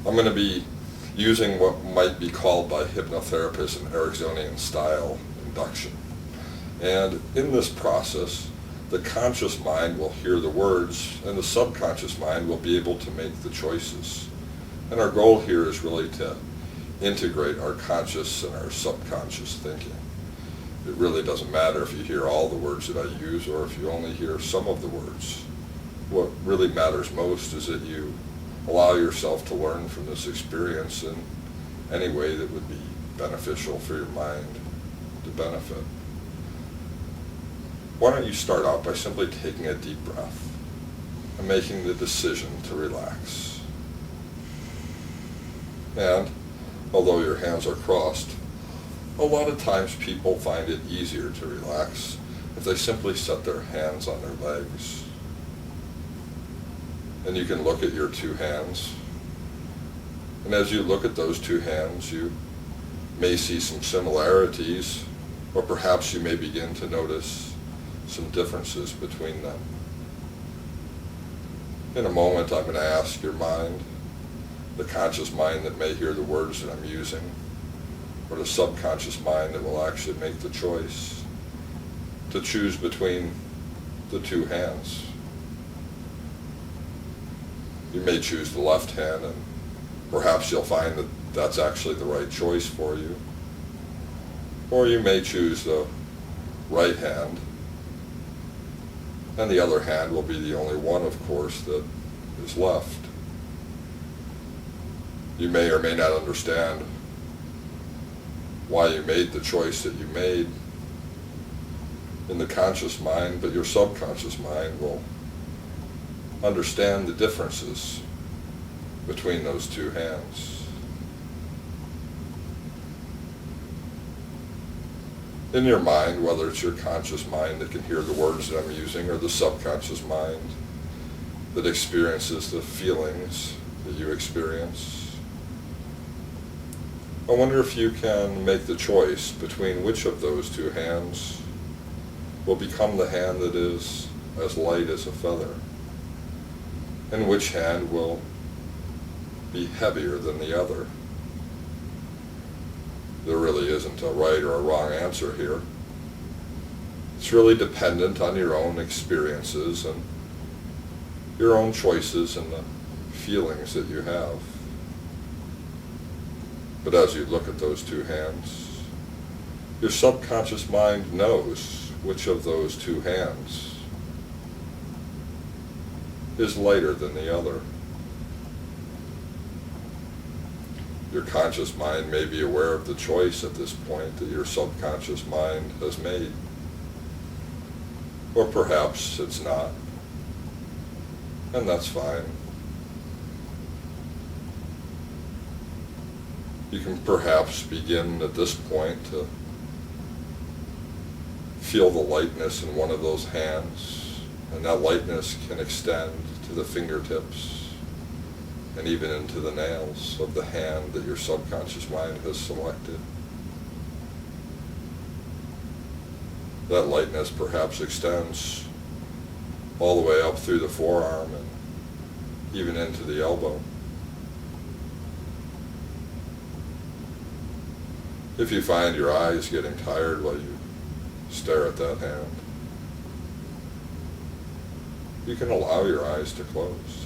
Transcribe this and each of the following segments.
I'm going to be using what might be called by hypnotherapists an Ericksonian style induction. And in this process, the conscious mind will hear the words and the subconscious mind will be able to make the choices. And our goal here is really to integrate our conscious and our subconscious thinking. It really doesn't matter if you hear all the words that I use or if you only hear some of the words. What really matters most is that you allow yourself to learn from this experience in any way that would be beneficial for your mind to benefit. Why don't you start out by simply taking a deep breath and making the decision to relax. And although your hands are crossed, a lot of times people find it easier to relax if they simply set their hands on their legs. And you can look at your two hands. And as you look at those two hands, you may see some similarities, or perhaps you may begin to notice some differences between them. In a moment, I'm going to ask your mind, the conscious mind that may hear the words that I'm using, or the subconscious mind that will actually make the choice to choose between the two hands. You may choose the left hand, and perhaps you'll find that that's actually the right choice for you. Or you may choose the right hand, and the other hand will be the only one, of course, that is left. You may or may not understand why you made the choice that you made in the conscious mind, but your subconscious mind will understand the differences between those two hands. In your mind, whether it's your conscious mind that can hear the words that I'm using or the subconscious mind that experiences the feelings that you experience, I wonder if you can make the choice between which of those two hands will become the hand that is as light as a feather, and which hand will be heavier than the other. There really isn't a right or a wrong answer here. It's really dependent on your own experiences and your own choices and the feelings that you have. But as you look at those two hands, your subconscious mind knows which of those two hands is lighter than the other. Your conscious mind may be aware of the choice at this point that your subconscious mind has made. Or perhaps it's not. And that's fine. You can perhaps begin at this point to feel the lightness in one of those hands, and that lightness can extend to the fingertips and even into the nails of the hand that your subconscious mind has selected. That lightness perhaps extends all the way up through the forearm and even into the elbow. If you find your eyes getting tired while you stare at that hand, you can allow your eyes to close.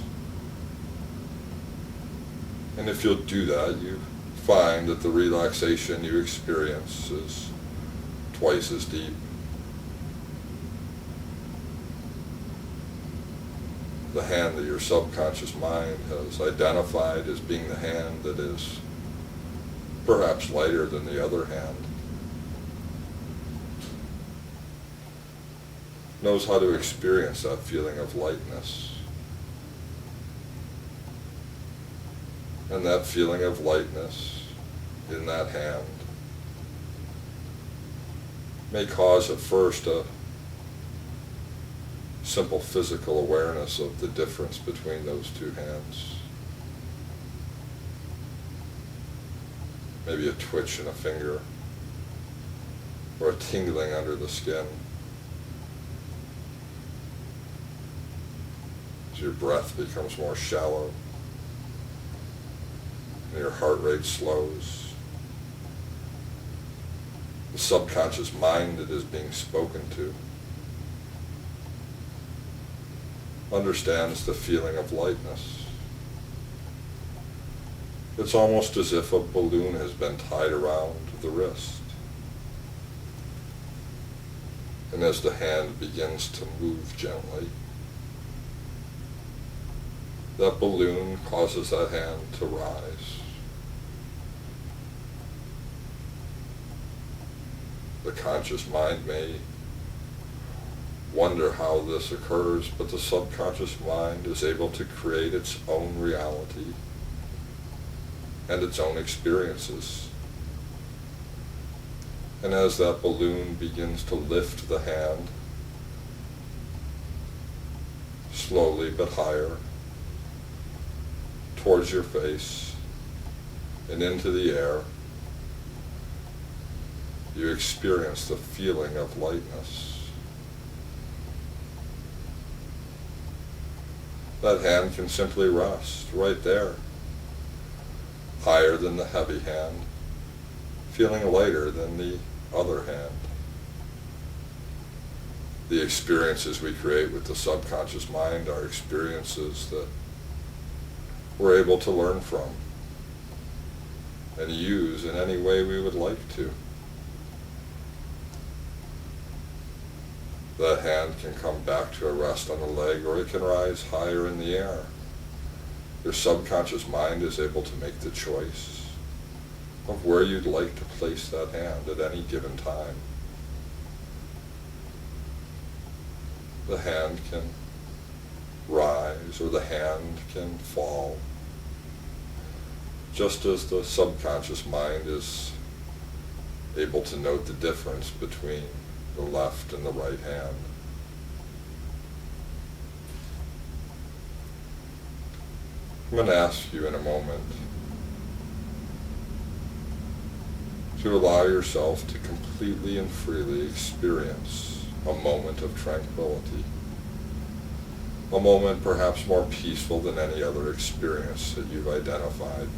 And if you'll do that, you find that the relaxation you experience is twice as deep. The hand that your subconscious mind has identified as being the hand that is perhaps lighter than the other hand knows how to experience that feeling of lightness. And that feeling of lightness in that hand may cause at first a simple physical awareness of the difference between those two hands. Maybe a twitch in a finger, or a tingling under the skin. As your breath becomes more shallow, and your heart rate slows. The subconscious mind that is being spoken to understands the feeling of lightness. It's almost as if a balloon has been tied around the wrist. And as the hand begins to move gently, that balloon causes that hand to rise. The conscious mind may wonder how this occurs, but the subconscious mind is able to create its own reality and its own experiences. And as that balloon begins to lift the hand, slowly but higher, towards your face and into the air, you experience the feeling of lightness. That hand can simply rest right there, higher than the heavy hand, feeling lighter than the other hand. The experiences we create with the subconscious mind are experiences that we're able to learn from and use in any way we would like to. That hand can come back to a rest on the leg, or it can rise higher in the air. Your subconscious mind is able to make the choice of where you'd like to place that hand at any given time. The hand can rise or the hand can fall, just as the subconscious mind is able to note the difference between the left and the right hand. I'm going to ask you in a moment to allow yourself to completely and freely experience a moment of tranquility, a moment perhaps more peaceful than any other experience that you've identified.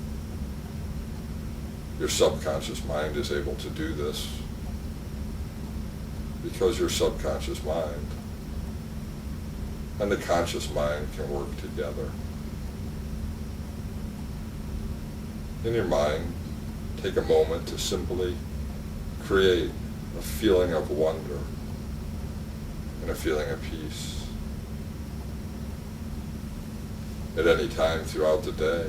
Your subconscious mind is able to do this because your subconscious mind and the conscious mind can work together. In your mind, take a moment to simply create a feeling of wonder and a feeling of peace. At any time throughout the day,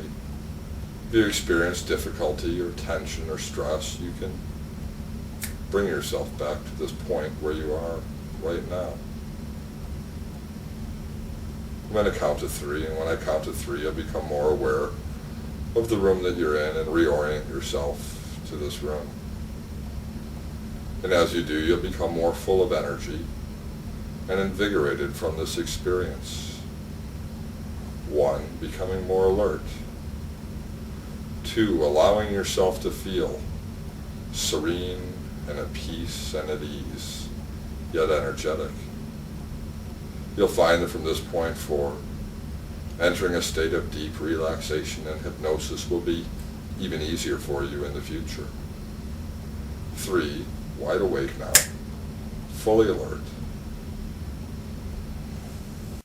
if you experience difficulty or tension or stress, you can bring yourself back to this point where you are right now. I'm going to count to 3, and when I count to 3, you'll become more aware of the room that you're in and reorient yourself to this room. And as you do, you'll become more full of energy and invigorated from this experience. 1, becoming more alert. 2, allowing yourself to feel serene and at peace and at ease, yet energetic. You'll find that from this point forward, entering a state of deep relaxation and hypnosis will be even easier for you in the future. 3, wide awake now, fully alert,